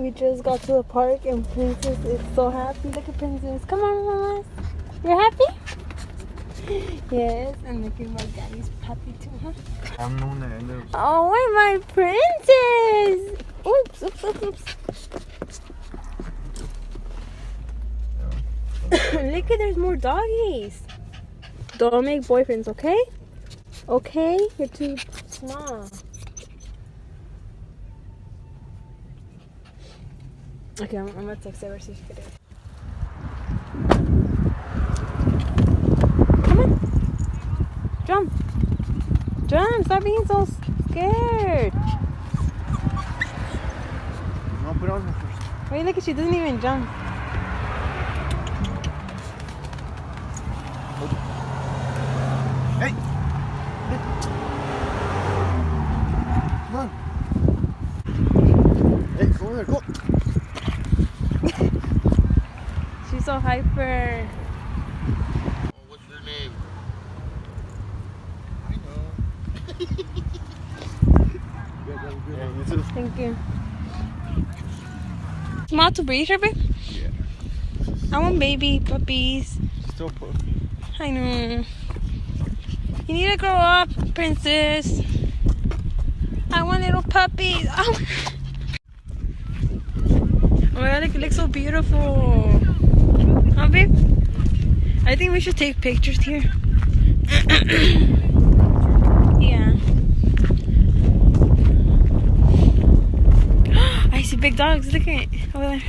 We just got to the park and Princess is so happy. Look at Princess. Come on, Mama. You're happy? Yes, and look at my daddy's happy too, huh? Oh, my princess! Oops, oops, oops, oops. Look at, there's more doggies. Don't make boyfriends, okay? Okay? You're too small. Okay, I'm gonna text her, see if she can do it. Come on. Jump. Jump. Stop being so scared. No, put on her first. Wait, look at, she doesn't even jump. Hey! Come on. Hey, go over there, go. She's so hyper. What's your name? I know. Yeah, you too. Thank you. Small to breed her, babe? Yeah. I want baby puppies. Still puppy. I know. You need to grow up, princess. I want little puppies. Oh, oh my god, it looks so beautiful. Huh, babe? I think we should take pictures here. Yeah. I see big dogs. Look at it over there.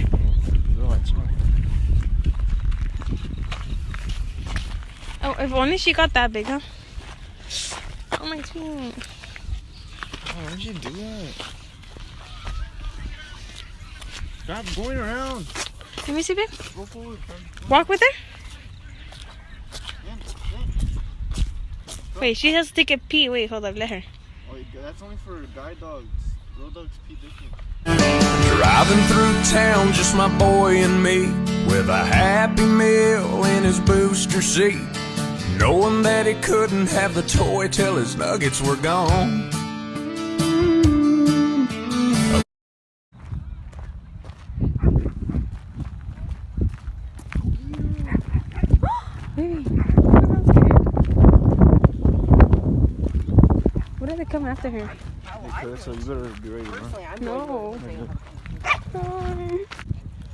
Oh, if only she got that big, huh? Oh my god. Why did you do that? Stop going around. Let me see, babe. Go forward. Walk with her. Wait, she has to take a pee. Wait, hold up. Let her. Oh, that's only for guide dogs. Girl dogs pee different. Driving through town, just my boy and me, with a Happy Meal in his booster seat, knowing that he couldn't have the toy till his nuggets were gone. What are they coming after her? So you better be ready, bro. No.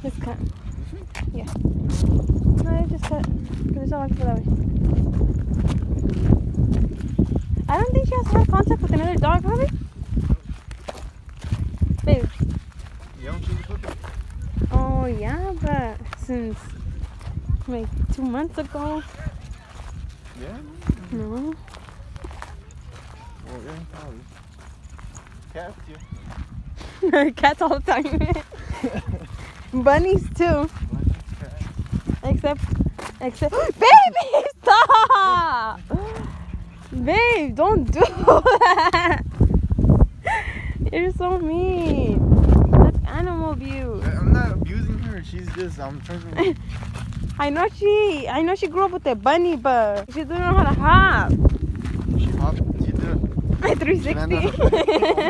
Just cut. Yeah. No, just cut. Because there's no people that way. I don't think she has to have contact with another dog, probably. Babe. You don't choose a puppy? Oh, yeah, but since like 2 months ago. Yeah? No. Well, yeah, probably. Cats, you. Cats all the time. Bunnies too. Except, baby, stop! Babe, don't do that. You're so mean. That's animal abuse. I'm not abusing her. She's just, I'm trying to. I know she grew up with a bunny, but she doesn't know how to hop. She hopped. She did. 360.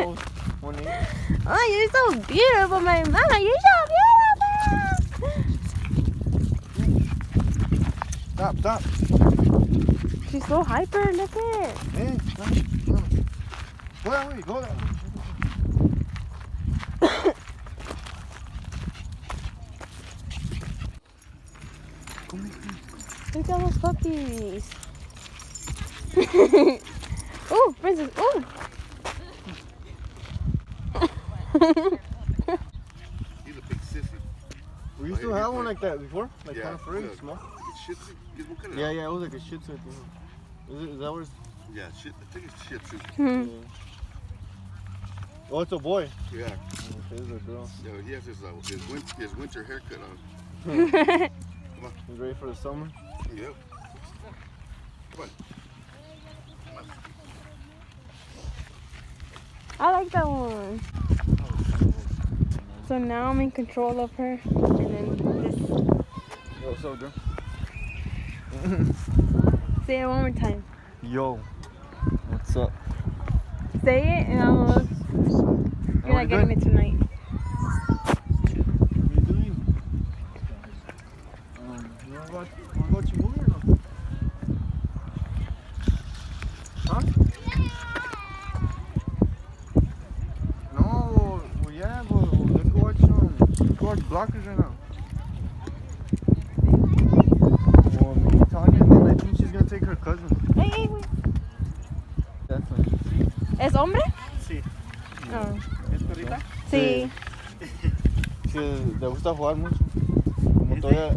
Almost 180. Oh, you're so beautiful, my mama. You're so beautiful. Stop. She's so hyper. Look at it. Hey, stop. Go that way. Go that way. Look at all those puppies. Oh, princess. Oh. He's a big sissy. We used to have one like that before? Like Yeah, kind of furry, yeah. small? Shih Tzu? What kind of Yeah, it was like a Shih Tzu, I think. Is that what it's? Yeah, shit. I think it's Shih Tzu. Hmm. Oh, it's a boy. Yeah. Okay, it's a girl. Yeah, he has his winter haircut on. He's ready for the summer. Yep. Come on. I like that one. So now I'm in control of her. And then this. Yo, what's up, girl? Say it one more time. Yo, what's up? Say it and almost. You're not getting it tonight. cousin. Hey, güey. Definitely. ¿Es hombre? Sí. Oh. ¿Es perrita? Sí. Sí, le gusta jugar mucho. Como Es todavía.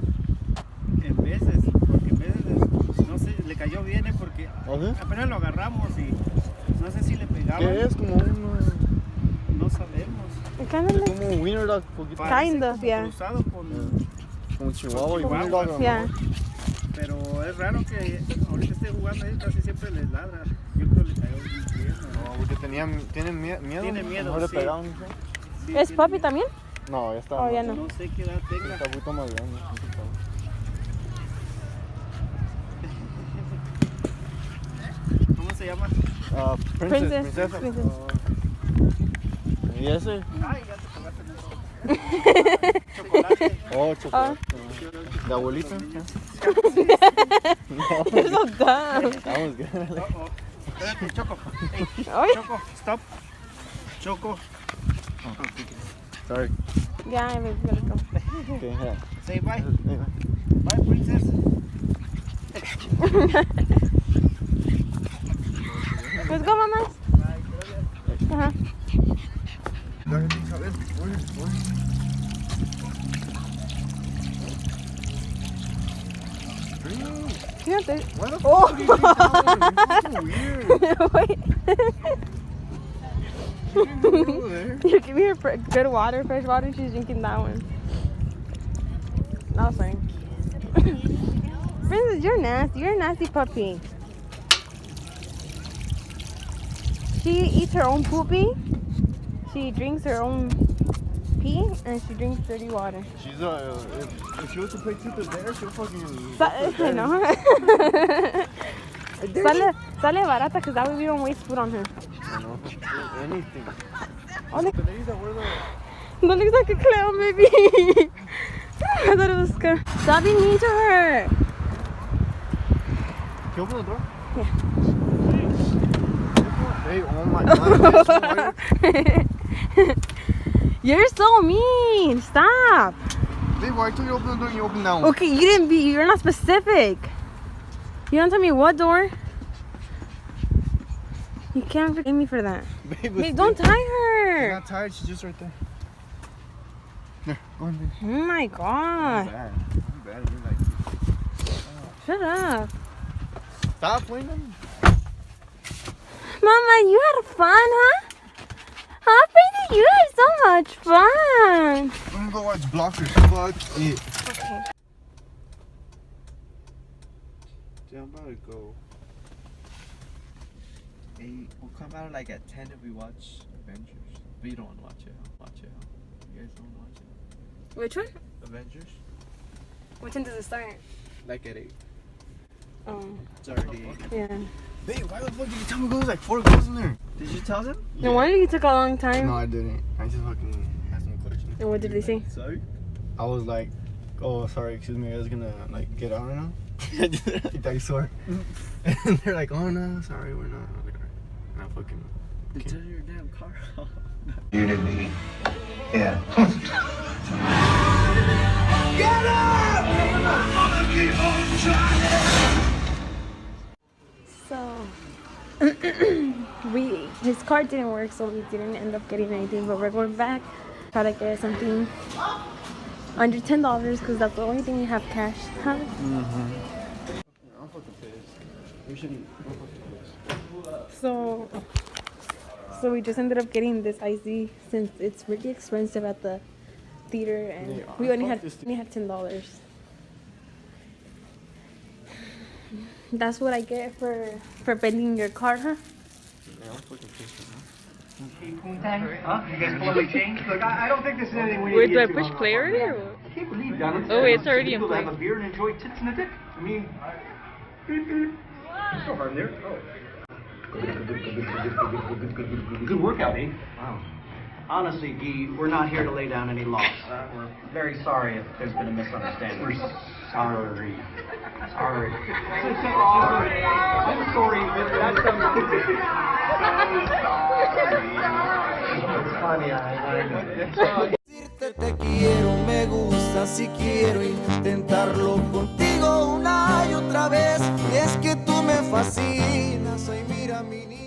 En veces, porque en veces, no sé, le cayó bien, porque ¿Ah, apenas lo agarramos y no sé si le pegaba. ¿Qué es? Como un. No sabemos. Kind of Es like, como un wiener dog. Poquito. Parece Kind of, como yeah. cruzado con... Como chihuahua y Chihuahua, wiener dog. ¿no? yeah. Pero es raro que ahorita esté jugando ahí, casi siempre les ladra. Yo creo que le cayó bien. No, porque tiene miedo. Tiene miedo, Mejor le sí. pegaron, ¿no? Sí, ¿Es tiene papi miedo. también? No, ya está. Oh, ya más- no. No sé qué edad tenga. Está un poquito más grande. ¿Cómo se llama? Princesa. Princess. ¿Y ese? Ay, ya te cagaste en eso. Chocolate. Oh, chocolate. ¿De abuelita? You're so dumb. Vamos, gánale. Oh, espérate, Choco. Hey, Ay. Choco, stop. Choco. Sorry. Yeah, baby, gotta go. Okay, yeah. Say bye. Hey, bye. Bye, princess. Let's go, mamas. Ajá. Fíjate. Oh. Wait. You're giving her good water, fresh water. She's drinking that one. No, sorry. Princess, you're nasty. You're a nasty puppy. She eats her own poopy. She drinks her own pee, and she drinks dirty water. She's if she was to play truth or dare, she'll fucking. I know. Sale barata because that way we don't waste food on her. I know. Anything. Oh, look. But ladies that wear the. That looks like a clown, baby. I thought it was good. Stop being mean to her. Can you open the door? Yeah. Hey, oh my god. You're so mean. Stop. Babe, why I told you to open the door and you open that one? Okay, you're not specific. You don't tell me what door. You can't forgive me for that. Babe, Babe, don't tie She's her. not tired, she's just right there. There, go on, babe. Oh my god. Bad. I'm bad. You're like. Shut up. Stop playing them. Mama, you had fun, huh? Huh, Princess? You had so much fun. We're gonna go watch Blockers. Fuck it. Okay. Dude, I'm about to go. Hey, we'll come out like at 10 if we watch Avengers. But you don't want to watch it, huh? Watch it, huh? You guys don't want to watch Which one? it? Avengers? Which one does it start? Like at 8. Oh, It's already 8. yeah. Babe, why the fuck did you tell me there was like 4 girls in there? Did you tell them? No wonder you took a long time. No, I didn't. I just fucking asked them a question. And what did they say? Sorry? I was like, oh, sorry, excuse me, I was gonna like get out right now. Like, I swear. And they're like, oh no, sorry, we're not. I was like, alright. And I fucking. They turn your damn car off. Unity. Yeah. So, his card didn't work, so we didn't end up getting anything. But we're going back, try to get something under $10 because that's the only thing we have cash. Huh? I'm fucking pissed. We shouldn't. I'm fucking pissed. So we just ended up getting this IC since it's really expensive at the theater, and Yeah, we only fuck had this $10. That's what I get for bending your card, huh? Yeah, I'm fucking pissed. Huh? You guys pull up a change? Look, I don't think this is anything we Wait, need do I to get push too play hung up on. already or what? I can't believe that. Oh, wait, it's already in people play. have a beer and enjoy tits and a dick. I mean, there's no harm there. Oh. Good workout, eh? Wow. Honestly, Guy, we're not here to lay down any laws. We're very sorry if there's been a misunderstanding. We're sorry. Sorry. I'm sorry, but that's It's funny, I know. Decirte te quiero, me gusta, si quiero intentarlo contigo una y otra vez. Y es que tú me fascina, soy mira mi niña.